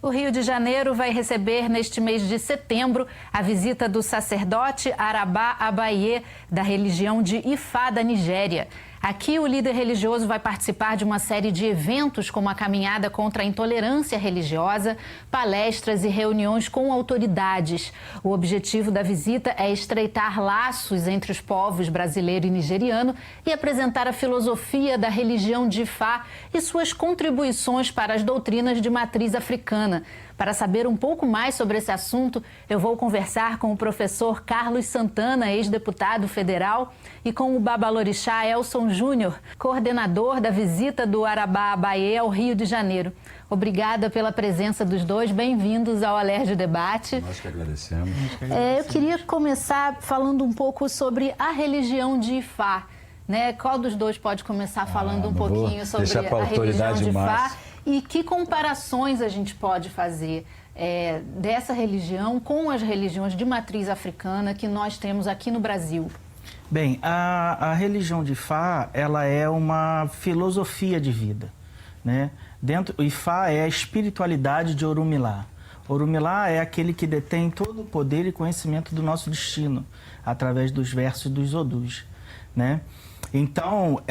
O Rio de Janeiro vai receber, neste mês de setembro, a visita do sacerdote Araba Abaye, da religião de Ifá, da Nigéria. Aqui, o líder religioso vai participar de uma série de eventos, como a caminhada contra a intolerância religiosa, palestras e reuniões com autoridades. O objetivo da visita é estreitar laços entre os povos brasileiro e nigeriano e apresentar a filosofia da religião de Ifá e suas contribuições para as doutrinas de matriz africana. Para saber um pouco mais sobre esse assunto, eu vou conversar com o professor Carlos Santana, ex-deputado federal, e com o babalorixá Elson Júnior, coordenador da visita do Araba Abaye ao Rio de Janeiro. Obrigada pela presença dos dois. Bem-vindos ao Alerj Debate. Nós que agradecemos. Eu queria começar falando um pouco sobre a religião de Ifá. Qual dos dois pode começar falando um pouquinho sobre a religião de Ifá? E que comparações a gente pode fazer dessa religião com as religiões de matriz africana que nós temos aqui no Brasil? Bem, a religião de Ifá, ela é uma filosofia de vida, né? O Ifá é a espiritualidade de Orunmilá. Orunmilá é aquele que detém todo o poder e conhecimento do nosso destino, através dos versos dos Odus, né? Então,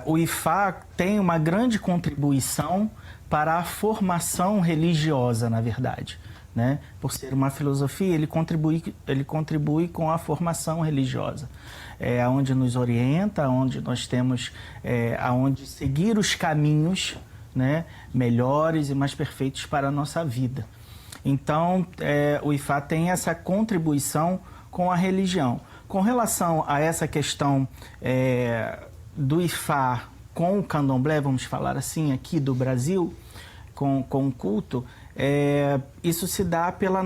o Ifá tem uma grande contribuição para a formação religiosa, na verdade, né? Por ser uma filosofia, ele contribui com a formação religiosa, onde nos orienta, onde nós temos aonde seguir os caminhos, né, melhores e mais perfeitos para a nossa vida. Então, o Ifá tem essa contribuição com a religião. Com relação a essa questão do Ifá com o candomblé, vamos falar assim, aqui do Brasil, com o culto, isso se dá pela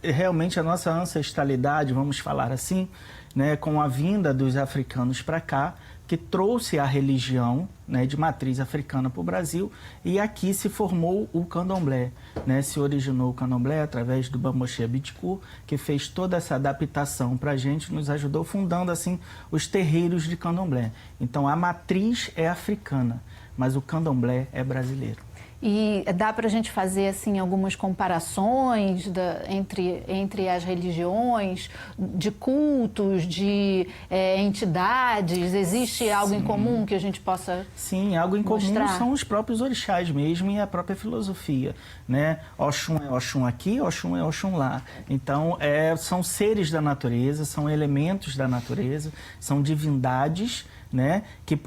realmente a nossa ancestralidade, vamos falar assim, né, com a vinda dos africanos para cá, que trouxe a religião, né, de matriz africana para o Brasil, e aqui se formou o candomblé, né? Se originou o candomblé através do Bamboche Abitiku, que fez toda essa adaptação para a gente, nos ajudou fundando assim os terreiros de candomblé. Então a matriz é africana, mas o candomblé é brasileiro. E dá para a gente fazer assim, algumas comparações entre as religiões, de cultos, de entidades? Existe algo em comum que a gente possa Sim, algo em mostrar? comum são os próprios orixás mesmo e a própria filosofia, né? Oxum é Oxum aqui, Oxum é Oxum lá. Então, são seres da natureza, são elementos da natureza, são divindades, né? Que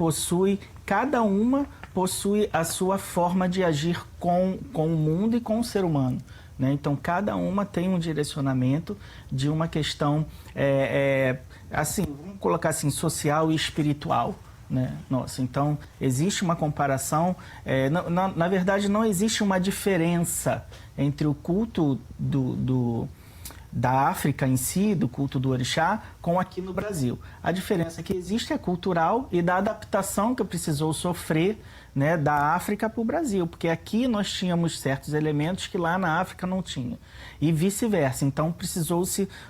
cada uma possui a sua forma de agir com o mundo e com o ser humano, né? Então, cada uma tem um direcionamento de uma questão, assim, vamos colocar assim, social e espiritual, né? Nossa, então, existe uma comparação, na verdade, não existe uma diferença entre o culto da África em si, do culto do orixá, com aqui no Brasil. A diferença que existe é cultural e da adaptação que precisou sofrer, né, da África para o Brasil, porque aqui nós tínhamos certos elementos que lá na África não tinha, e vice-versa. Então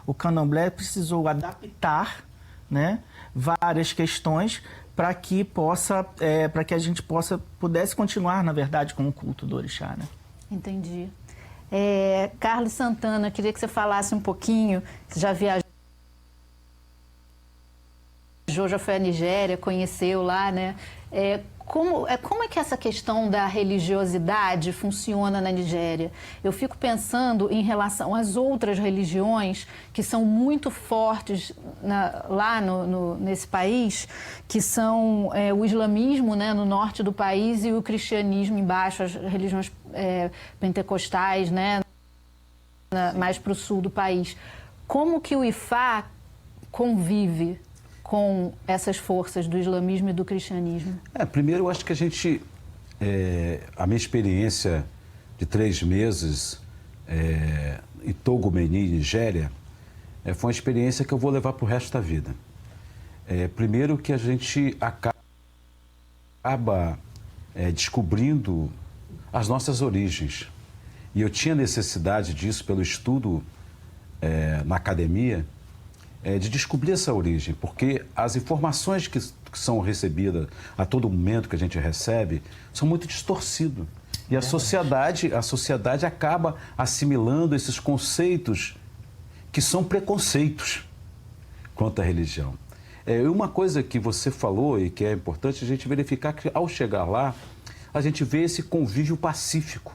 o candomblé precisou adaptar, né, várias questões para que a gente pudesse continuar, na verdade, com o culto do orixá, né? Entendi. Carlos Santana, queria que você falasse um pouquinho, você já viajou, já foi à Nigéria, conheceu lá, né? Como é que essa questão da religiosidade funciona na Nigéria? Eu fico pensando em relação às outras religiões que são muito fortes lá nesse país, que são o islamismo, né, no norte do país, e o cristianismo embaixo, as religiões pentecostais, né, mais para o sul do país. Como que o Ifá convive com essas forças do islamismo e do cristianismo? Primeiro, eu acho que a minha experiência de 3 meses em Togumeni, Nigéria, foi uma experiência que eu vou levar para o resto da vida. Primeiro que a gente acaba descobrindo as nossas origens. E eu tinha necessidade disso pelo estudo na academia, de descobrir essa origem, porque as informações que são recebidas a todo momento que a gente recebe são muito distorcidas. E a sociedade acaba assimilando esses conceitos que são preconceitos quanto à religião. Uma coisa que você falou e que é importante a gente verificar que ao chegar lá, a gente vê esse convívio pacífico.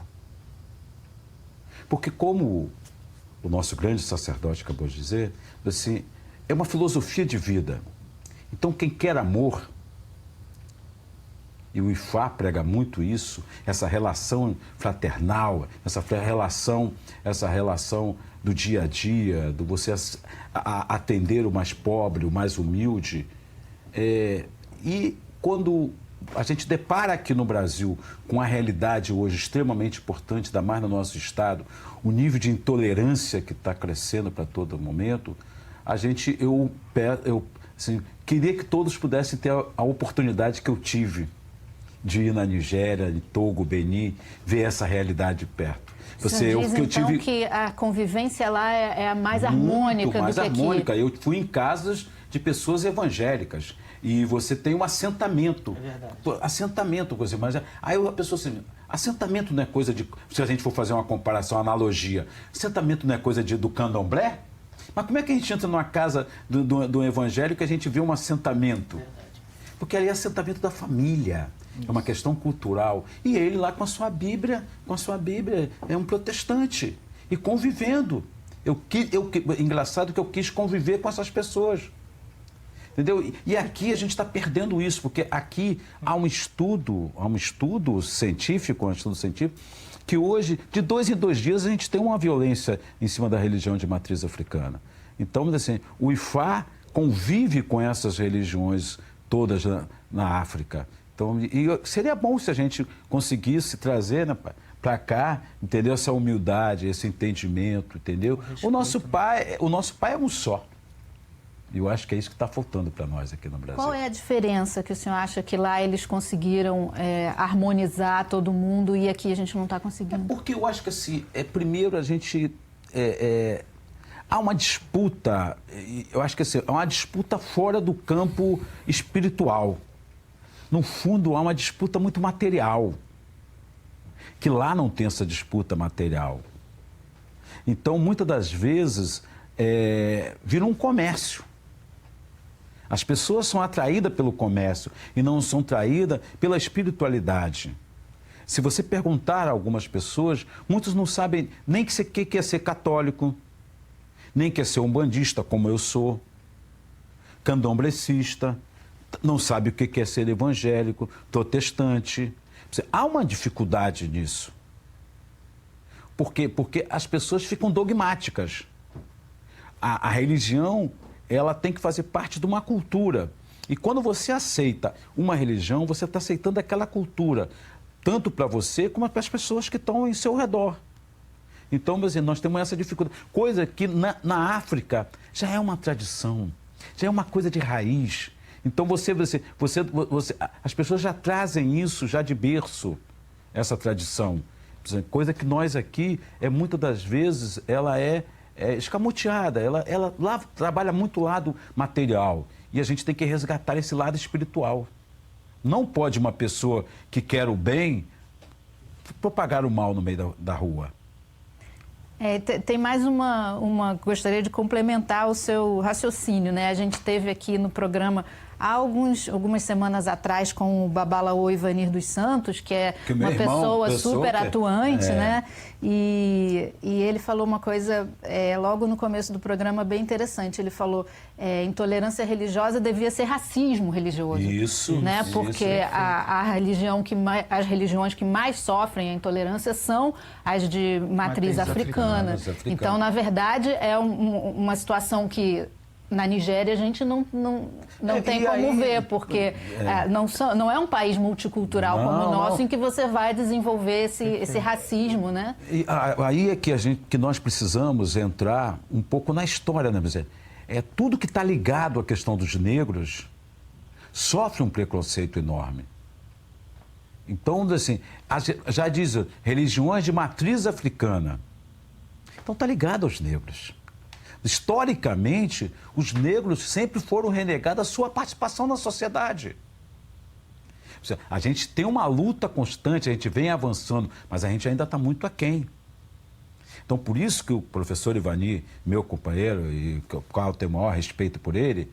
Porque como o nosso grande sacerdote acabou de dizer, assim, é uma filosofia de vida. Então quem quer amor, e o IFA prega muito isso, essa relação fraternal, essa relação do dia a dia, do você atender o mais pobre, o mais humilde. E quando a gente depara aqui no Brasil com a realidade hoje extremamente importante, ainda mais no nosso estado, o nível de intolerância que está crescendo para todo momento, eu assim, queria que todos pudessem ter a oportunidade que eu tive de ir na Nigéria, em Togo, Benin, ver essa realidade de perto. Então que a convivência lá é a mais harmônica do que aqui. Eu fui em casas de pessoas evangélicas e você tem um assentamento. É verdade. Assentamento, coisa, mas aí a pessoa assim, assentamento não é coisa de, se a gente for fazer uma comparação, uma analogia, assentamento não é coisa do candomblé? Mas como é que a gente entra numa casa do evangélico e a gente vê um assentamento? Verdade. Porque ali é assentamento da família. É uma questão cultural. E ele lá com a sua Bíblia, é um protestante. E convivendo. Engraçado que eu quis conviver com essas pessoas. Entendeu? E aqui a gente está perdendo isso, porque aqui há um estudo científico, que hoje, de 2 em 2 dias, a gente tem uma violência em cima da religião de matriz africana. Então, assim, o IFA convive com essas religiões todas na África. Então, seria bom se a gente conseguisse trazer, né, para cá, entendeu? Essa humildade, esse entendimento, entendeu? O nosso pai é um só. E eu acho que é isso que está faltando para nós aqui no Brasil. Qual é a diferença que o senhor acha que lá eles conseguiram harmonizar todo mundo e aqui a gente não está conseguindo? Porque eu acho que, assim, primeiro a gente... há uma disputa, eu acho que assim, é uma disputa fora do campo espiritual. No fundo, há uma disputa muito material, que lá não tem essa disputa material. Então, muitas das vezes, vira um comércio. As pessoas são atraídas pelo comércio e não são atraídas pela espiritualidade. Se você perguntar a algumas pessoas, muitos não sabem nem que é ser católico, nem que é ser umbandista, como eu sou, candomblecista, não sabe o que é ser evangélico, protestante. Há uma dificuldade nisso. Por quê? Porque as pessoas ficam dogmáticas. A religião, ela tem que fazer parte de uma cultura. E quando você aceita uma religião, você está aceitando aquela cultura, tanto para você como para as pessoas que estão em seu redor. Então, nós temos essa dificuldade. Coisa que na África já é uma tradição, já é uma coisa de raiz. Então, as pessoas já trazem isso já de berço, essa tradição. Coisa que nós aqui, muitas das vezes, ela é escamoteada, ela lá trabalha muito o lado material. E a gente tem que resgatar esse lado espiritual. Não pode uma pessoa que quer o bem propagar o mal no meio da rua. Tem mais uma... Gostaria de complementar o seu raciocínio, né? A gente teve aqui no programa há algumas semanas atrás com o Babalaô Ivanir dos Santos, que é uma pessoa super atuante, né? E ele falou uma coisa logo no começo do programa bem interessante. Ele falou intolerância religiosa devia ser racismo religioso. Isso, né? Porque as religiões que mais sofrem a intolerância são as de matriz africana. Então, na verdade, é uma situação que na Nigéria a gente não tem como ver, porque não é um país multicultural como o nosso, em que você vai desenvolver esse racismo, né? E aí é que nós precisamos entrar um pouco na história, né? Tudo que está ligado à questão dos negros sofre um preconceito enorme. Então, assim, já diz, religiões de matriz africana. Então, está ligado aos negros. Historicamente, os negros sempre foram renegados a sua participação na sociedade. A gente tem uma luta constante, a gente vem avançando, mas a gente ainda está muito aquém. Então, por isso que o professor Ivani, meu companheiro, e com o qual eu tenho o maior respeito por ele,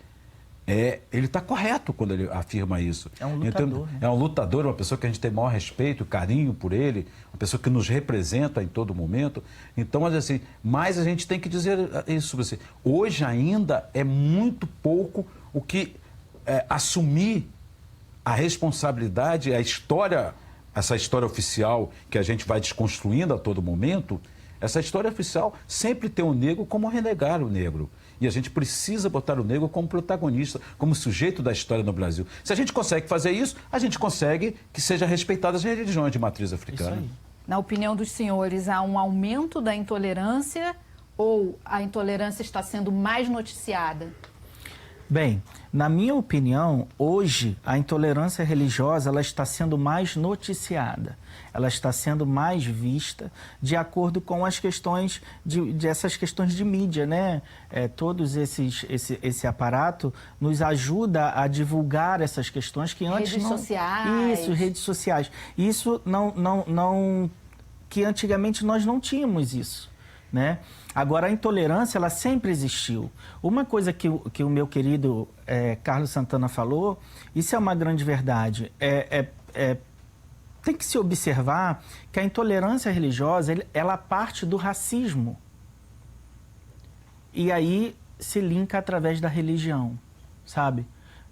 ele está correto quando ele afirma isso. É um lutador. Então, né? é um lutador, uma pessoa que a gente tem o maior respeito, carinho por ele, uma pessoa que nos representa em todo momento. Então, mas a gente tem que dizer isso. Assim, hoje ainda é muito pouco o que assumir a responsabilidade, essa história oficial que a gente vai desconstruindo a todo momento. Essa história oficial sempre tem o negro como renegar o negro. E a gente precisa botar o negro como protagonista, como sujeito da história no Brasil. Se a gente consegue fazer isso, a gente consegue que sejam respeitadas as religiões de matriz africana. Isso aí. Na opinião dos senhores, há um aumento da intolerância ou a intolerância está sendo mais noticiada? Bem, na minha opinião, hoje a intolerância religiosa ela está sendo mais noticiada, ela está sendo mais vista de acordo com as questões essas questões de mídia, né? Todos esse aparato nos ajuda a divulgar essas questões que antes redes não... sociais. Isso, redes sociais. Isso não que antigamente nós não tínhamos isso, né? Agora, a intolerância, ela sempre existiu. Uma coisa que o meu querido Carlos Santana falou, isso é uma grande verdade. Tem que se observar que a intolerância religiosa, ela parte do racismo. E aí se linka através da religião, sabe?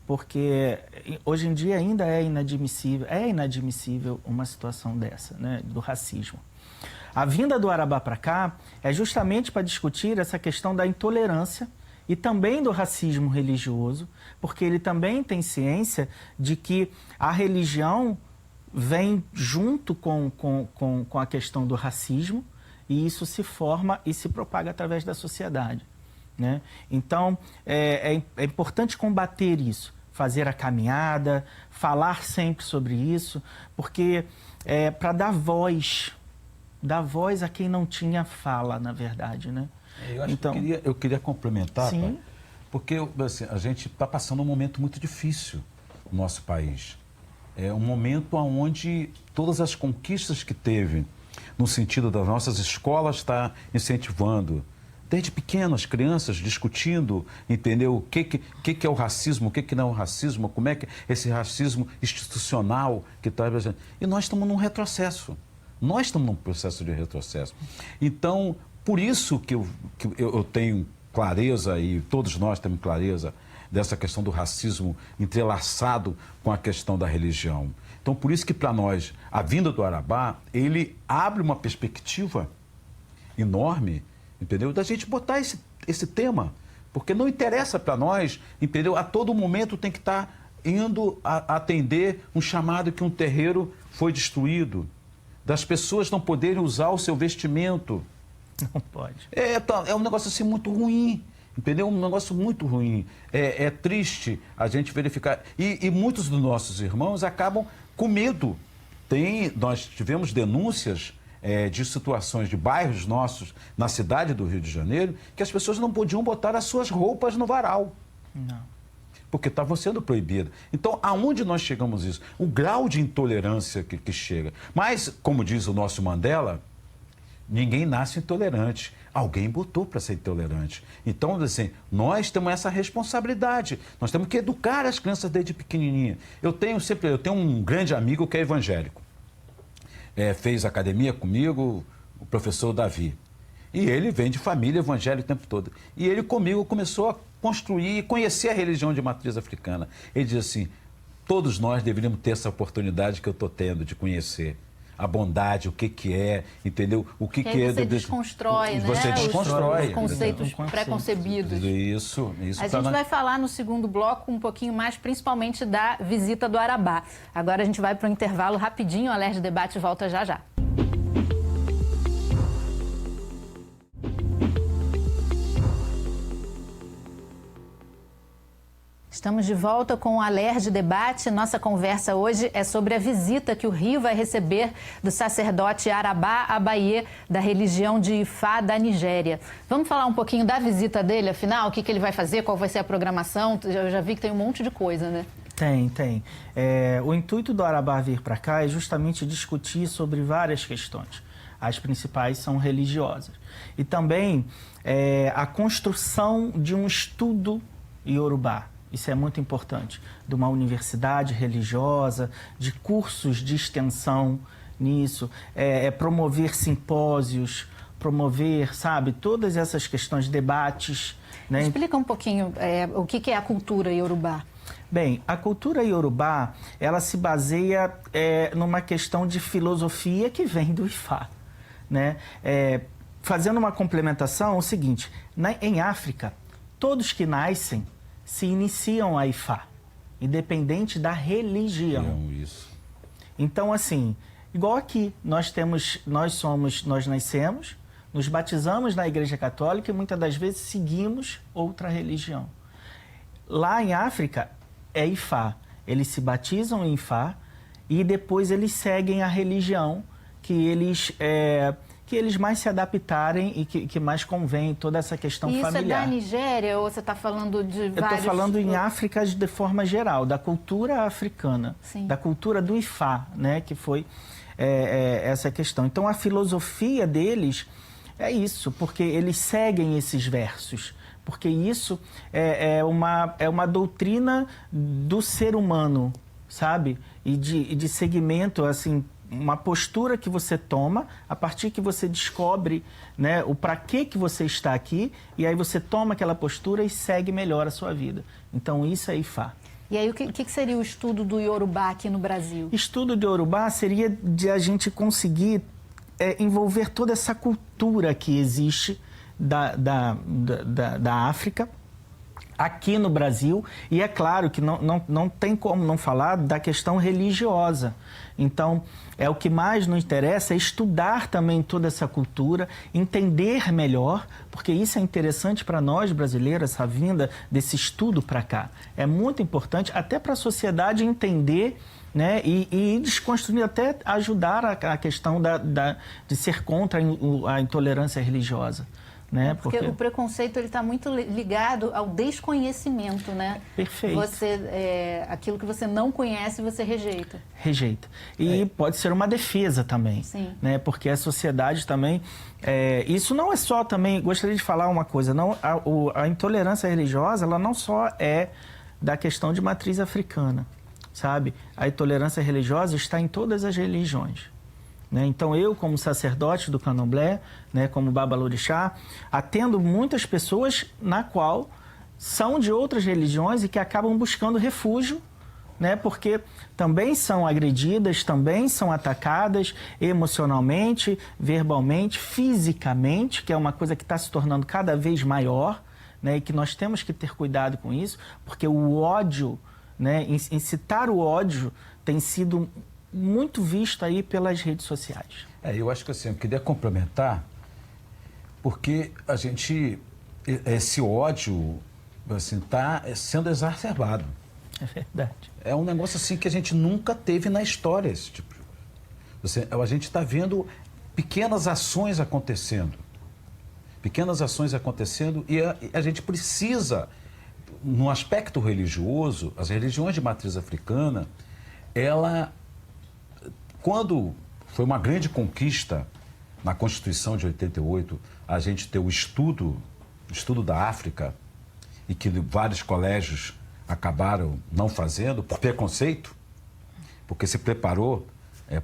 Porque hoje em dia ainda é inadmissível uma situação dessa, né, do racismo. A vinda do Arabá para cá é justamente para discutir essa questão da intolerância e também do racismo religioso, porque ele também tem ciência de que a religião vem junto com a questão do racismo e isso se forma e se propaga através da sociedade, né? Então, é importante combater isso, fazer a caminhada, falar sempre sobre isso, porque para dar voz a quem não tinha fala, na verdade, né? Eu queria complementar, sim. Pai, porque assim, a gente está passando um momento muito difícil no nosso país. É um momento onde todas as conquistas que teve, no sentido das nossas escolas, está incentivando. Desde pequenas crianças discutindo, entendeu? O que é o racismo, o que não é o racismo, como é que esse racismo institucional que está... E nós estamos num retrocesso. Nós estamos num processo de retrocesso. Então, por isso que eu tenho clareza, e todos nós temos clareza, dessa questão do racismo entrelaçado com a questão da religião. Então, por isso que para nós, a vinda do Arabá, ele abre uma perspectiva enorme, entendeu? Da gente botar esse tema. Porque não interessa para nós, entendeu? A todo momento tem que estar indo atender um chamado que um terreiro foi destruído. Das pessoas não poderem usar o seu vestimento. Não pode. É um negócio assim muito ruim, entendeu? Um negócio muito ruim. É triste a gente verificar. E muitos dos nossos irmãos acabam com medo. Nós tivemos denúncias de situações de bairros nossos na cidade do Rio de Janeiro que as pessoas não podiam botar as suas roupas no varal. Não. Porque estavam sendo proibidas. Então, aonde nós chegamos isso? O grau de intolerância que chega. Mas, como diz o nosso Mandela, ninguém nasce intolerante. Alguém botou para ser intolerante. Então, assim, nós temos essa responsabilidade. Nós temos que educar as crianças desde pequenininha. Eu tenho um grande amigo que é evangélico. Fez academia comigo, o professor Davi. E ele vem de família evangélica o tempo todo. E ele comigo começou a construir e conhecer a religião de matriz africana. Ele diz assim, todos nós deveríamos ter essa oportunidade que eu estou tendo de conhecer a bondade, o que é, entendeu? O que é... Você desconstrói, né? Você desconstrói. Os conceitos preconcebidos. Isso. A gente vai falar no segundo bloco um pouquinho mais, principalmente da visita do Arabá. Agora a gente vai para o intervalo rapidinho, o Alerj Debate volta já já. Estamos de volta com o Alerj Debate. Nossa conversa hoje é sobre a visita que o Rio vai receber do sacerdote Arabá Abaye, da religião de Ifá, da Nigéria. Vamos falar um pouquinho da visita dele, afinal? O que ele vai fazer? Qual vai ser a programação? Eu já vi que tem um monte de coisa, né? Tem. O intuito do Arabá vir para cá é justamente discutir sobre várias questões. As principais são religiosas. E também a construção de um estudo iorubá. Isso é muito importante. De uma universidade religiosa, de cursos de extensão nisso, promover simpósios, promover, sabe, todas essas questões, debates. Né? Explica um pouquinho o que é a cultura iorubá. Bem, a cultura iorubá, ela se baseia numa questão de filosofia que vem do Ifá, né? Fazendo uma complementação, é o seguinte, em África, todos que nascem se iniciam a Ifá, independente da religião. Isso. Então, assim, igual aqui, nós nascemos, nos batizamos na Igreja Católica e muitas das vezes seguimos outra religião. Lá em África é Ifá. Eles se batizam em Ifá e depois eles seguem a religião que eles mais se adaptarem e que mais convém toda essa questão familiar. Isso é da Nigéria ou você está falando de vários... Eu estou falando em África de forma geral, da cultura africana, Sim. da cultura do Ifá, né, que foi essa questão. Então, a filosofia deles é isso, porque eles seguem esses versos, porque isso é uma doutrina do ser humano, sabe? E de segmento, assim, uma postura que você toma a partir que você descobre, né, o para que você está aqui, e aí você toma aquela postura e segue melhor a sua vida. Então, isso é Ifá. E aí, o que seria o estudo do Iorubá aqui no Brasil? Estudo do Iorubá seria de a gente conseguir envolver toda essa cultura que existe da África aqui no Brasil. E é claro que não tem como não falar da questão religiosa. Então, o que mais nos interessa é estudar também toda essa cultura, entender melhor, porque isso é interessante para nós brasileiros, essa vinda desse estudo para cá. É muito importante até para a sociedade entender, né, e desconstruir, até ajudar a questão de ser contra a intolerância religiosa. Né? Porque o preconceito está muito ligado ao desconhecimento, né? Perfeito. Aquilo que você não conhece, você rejeita. Rejeita. E pode ser uma defesa também. Sim. Né? Porque a sociedade também... isso não é só também... Gostaria de falar uma coisa. A intolerância religiosa, ela não só é da questão de matriz africana, sabe? A intolerância religiosa está em todas as religiões. Né? Então, eu, como sacerdote do Candomblé, né, como Babalorixá, atendo muitas pessoas na qual são de outras religiões e que acabam buscando refúgio, né, porque também são agredidas, também são atacadas emocionalmente, verbalmente, fisicamente, que é uma coisa que está se tornando cada vez maior, né, e que nós temos que ter cuidado com isso, porque o ódio, né, incitar o ódio tem sido muito visto aí pelas redes sociais. Eu acho que assim, eu queria complementar, porque a gente, esse ódio, assim, está sendo exacerbado. É verdade. É um negócio assim que a gente nunca teve na história, esse tipo de coisa. A gente está vendo pequenas ações acontecendo. Pequenas ações acontecendo e a gente precisa, no aspecto religioso, as religiões de matriz africana, quando foi uma grande conquista na Constituição de 88, a gente ter o estudo da África, e que vários colégios acabaram não fazendo por preconceito, porque se preparou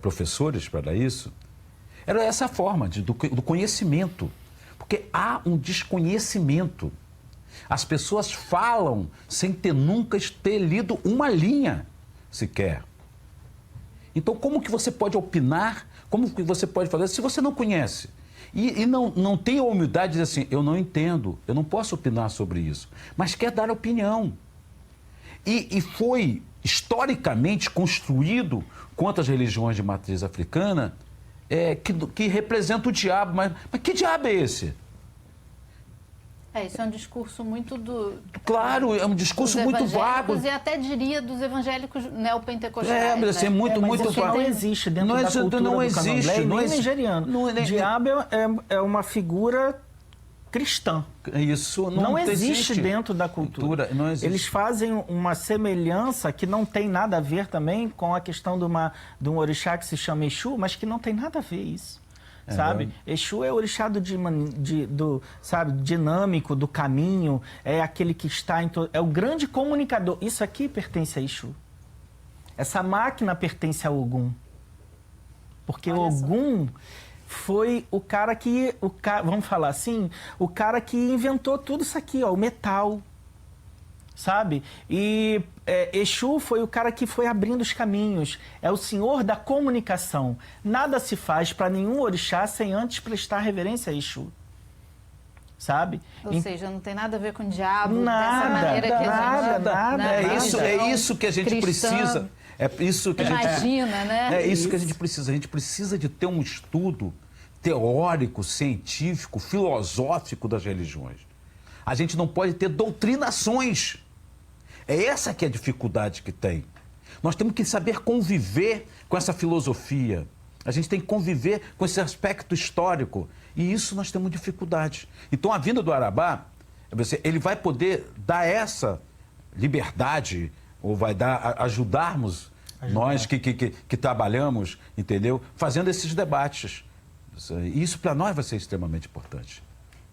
professores para isso, era essa forma do conhecimento, porque há um desconhecimento. As pessoas falam sem nunca ter lido uma linha sequer. Então, como que você pode opinar? Como que você pode fazer se você não conhece? E não tem a humildade de dizer assim, eu não entendo, eu não posso opinar sobre isso. Mas quer dar opinião. E foi historicamente construído contra as religiões de matriz africana que representa o diabo. Mas que diabo é esse? Isso é um discurso muito Claro, é um discurso muito vago. E até diria dos evangélicos neopentecostais. Mas assim, né? muito vago. Não existe dentro da cultura do Candomblé, nem nigeriano. Diabo é uma figura cristã. Isso não existe dentro da cultura. Não existe. Eles fazem uma semelhança que não tem nada a ver também com a questão de um orixá que se chama Exu, mas que não tem nada a ver isso. Sabe? Exu é o orixá sabe, dinâmico, do caminho, é aquele que está é o grande comunicador. Isso aqui pertence a Exu. Essa máquina pertence a Ogum. Porque Ogum foi o cara que, vamos falar assim, o cara que inventou tudo isso aqui, ó, o metal, sabe? E Exu foi o cara que foi abrindo os caminhos, é o senhor da comunicação. Nada se faz para nenhum orixá sem antes prestar reverência a Exu, sabe? Ou seja, não tem nada a ver com o diabo, nada, dessa maneira que a gente... Nada. É isso que a gente precisa. É isso que Imagina, né? É isso que a gente precisa. A gente precisa de ter um estudo teórico, científico, filosófico das religiões. A gente não pode ter doutrinações. É essa que é a dificuldade que tem. Nós temos que saber conviver com essa filosofia. A gente tem que conviver com esse aspecto histórico. E isso nós temos dificuldade. Então, a vinda do Arabá, ele vai poder dar essa liberdade, ou vai ajudarmos nós que trabalhamos, entendeu? Fazendo esses debates. Isso para nós vai ser extremamente importante.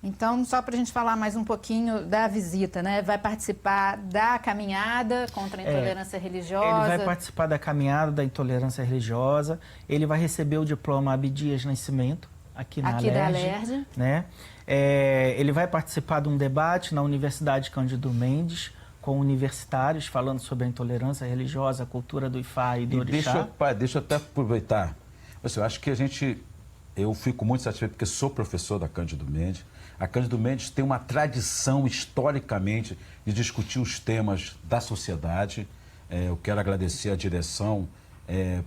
Então, só para a gente falar mais um pouquinho da visita, né? Vai participar da caminhada contra a intolerância religiosa? Ele vai participar da caminhada da intolerância religiosa, ele vai receber o diploma Abdias Nascimento, aqui da Alerj, né? Ele vai participar de um debate na Universidade Cândido Mendes, com universitários, falando sobre a intolerância religiosa, a cultura do Ifá e do Orixá. Deixa eu até aproveitar. Eu acho que eu fico muito satisfeito porque sou professor da Cândido Mendes. A Cândido Mendes tem uma tradição, historicamente, de discutir os temas da sociedade. Eu quero agradecer à direção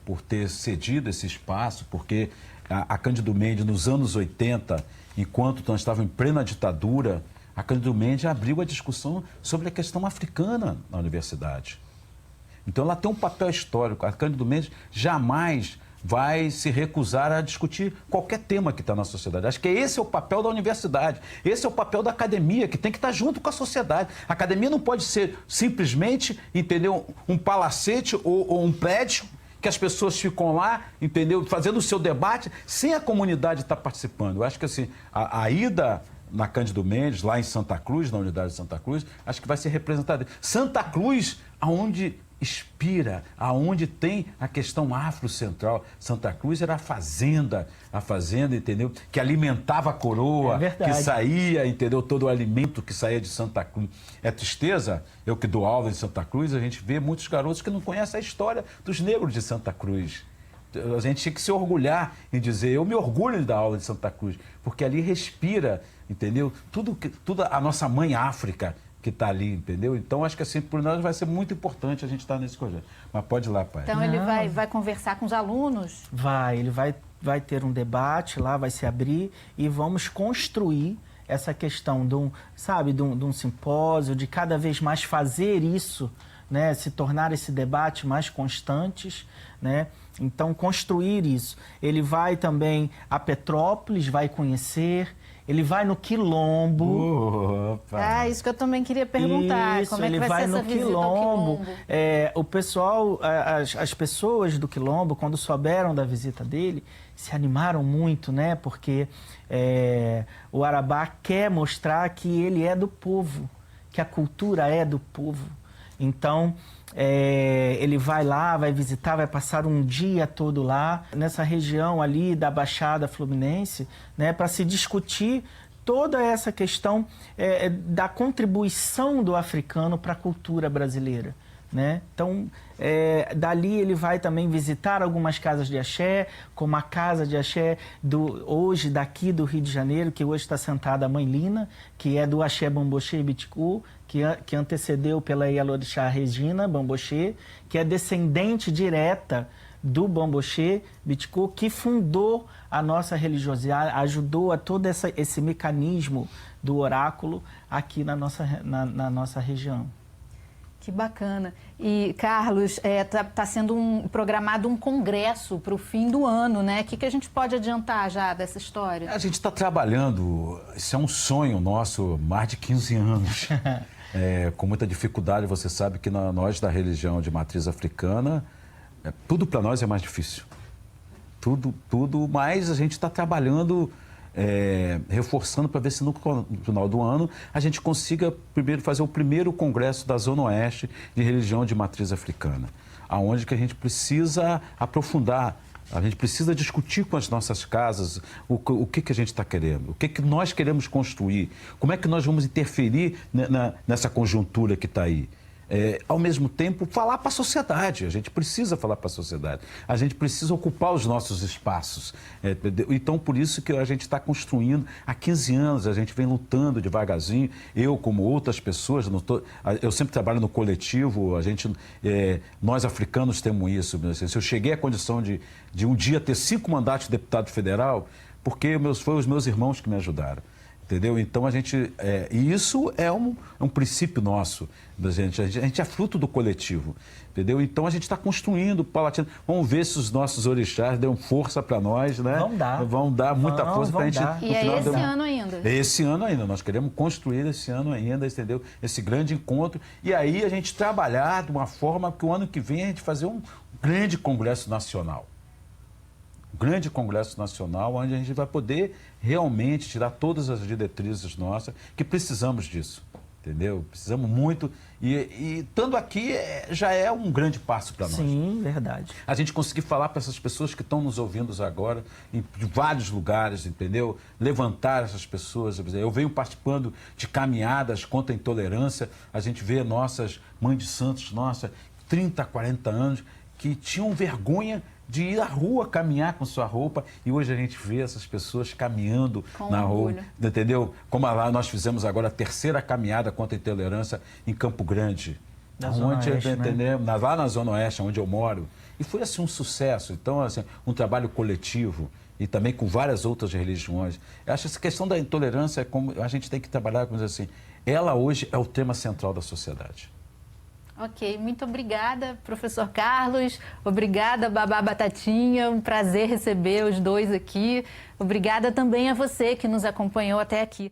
por ter cedido esse espaço, porque a Cândido Mendes, nos anos 80, enquanto nós estávamos em plena ditadura, a Cândido Mendes abriu a discussão sobre a questão africana na universidade. Então, ela tem um papel histórico. A Cândido Mendes jamais vai se recusar a discutir qualquer tema que está na sociedade. Acho que esse é o papel da universidade, esse é o papel da academia, que tem que estar junto com a sociedade. A academia não pode ser simplesmente, entendeu, um palacete ou um prédio que as pessoas ficam lá, entendeu, fazendo o seu debate, sem a comunidade estar participando. Eu acho que assim, a ida na Cândido Mendes, lá em Santa Cruz, na unidade de Santa Cruz, acho que vai ser representada. Santa Cruz, aonde inspira, aonde tem a questão afrocentral. Santa Cruz era a fazenda, entendeu? Que alimentava a coroa, que saía, entendeu? Todo o alimento que saía de Santa Cruz. É tristeza, eu que dou aula em Santa Cruz, a gente vê muitos garotos que não conhecem a história dos negros de Santa Cruz. A gente tinha que se orgulhar em dizer, eu me orgulho de dar aula de Santa Cruz, porque ali respira, entendeu? Tudo a nossa mãe África que está ali, entendeu? Então, acho que assim, por nós vai ser muito importante a gente estar nesse projeto. Mas pode ir lá, pai. Então, ele vai conversar com os alunos? Ele vai ter um debate lá, vai se abrir e vamos construir essa questão de um simpósio, de cada vez mais fazer isso, né? Se tornar esse debate mais constantes, né? Então, construir isso. Ele vai também a Petrópolis, vai conhecer. Ele vai no Quilombo. Isso que eu também queria perguntar. Isso, como é que ele vai ser no essa visita Quilombo. ao Quilombo? O pessoal, as pessoas do Quilombo, quando souberam da visita dele, se animaram muito, né? Porque o Arabá quer mostrar que ele é do povo, que a cultura é do povo. Então, ele vai lá, vai visitar, vai passar um dia todo lá, nessa região ali da Baixada Fluminense, né, para se discutir toda essa questão da contribuição do africano para a cultura brasileira. Né? Então, dali ele vai também visitar algumas casas de axé, como a casa de axé hoje daqui do Rio de Janeiro, que hoje está sentada a Mãe Lina, que é do axé Bamboxê e Biticu, que antecedeu pela Ialorixá Regina Bamboxê, que é descendente direta do Bamboxê Biticu, que fundou a nossa religiosidade, ajudou a todo esse mecanismo do oráculo aqui na nossa região. Que bacana. E, Carlos, tá sendo programado um congresso para o fim do ano, né? O que a gente pode adiantar já dessa história? A gente está trabalhando, isso é um sonho nosso, mais de 15 anos. Com muita dificuldade, você sabe que nós da religião de matriz africana, tudo para nós é mais difícil. Tudo, mas a gente está trabalhando, reforçando para ver se no final do ano a gente consiga primeiro fazer o primeiro congresso da Zona Oeste de religião de matriz africana, aonde que a gente precisa aprofundar. A gente precisa discutir com as nossas casas o que a gente está querendo, o que nós queremos construir, como é que nós vamos interferir nessa conjuntura que está aí. Ao mesmo tempo, falar para a sociedade. A gente precisa falar para a sociedade. A gente precisa ocupar os nossos espaços. Então, por isso que a gente está construindo há 15 anos, a gente vem lutando devagarzinho. Eu, como outras pessoas, eu sempre trabalho no coletivo, nós africanos temos isso. Se eu cheguei à condição de um dia ter 5 mandatos de deputado federal, porque foi os meus irmãos que me ajudaram. Entendeu? Então, e isso é um princípio nosso. A gente é fruto do coletivo. Entendeu? Então, a gente está construindo paulatina. Vamos ver se os nossos orixás dão força para nós, né? Vão dar muita força para a gente. E é esse ano ainda? Esse ano ainda. Nós queremos construir esse ano ainda, entendeu? Esse grande encontro. E aí, a gente trabalhar de uma forma que o ano que vem a gente fazer um grande congresso nacional. Grande congresso nacional, onde a gente vai poder realmente tirar todas as diretrizes nossas, que precisamos disso, entendeu? Precisamos muito, e estando aqui já é um grande passo para nós. Sim, verdade. A gente conseguir falar para essas pessoas que estão nos ouvindo agora, em vários lugares, entendeu? Levantar essas pessoas. Eu venho participando de caminhadas contra a intolerância, a gente vê nossas mães de santos, 30, 40 anos, que tinham vergonha de ir à rua caminhar com sua roupa, e hoje a gente vê essas pessoas caminhando na rua, entendeu? Como lá nós fizemos agora a 3ª caminhada contra a intolerância em Campo Grande, lá na Zona Oeste, onde eu moro, e foi assim um sucesso. Então, assim, um trabalho coletivo e também com várias outras religiões. Eu acho que essa questão da intolerância, como a gente tem que trabalhar com isso assim, ela hoje é o tema central da sociedade. Ok, muito obrigada, professor Carlos. Obrigada, Babá Batatinha. Um prazer receber os dois aqui. Obrigada também a você que nos acompanhou até aqui.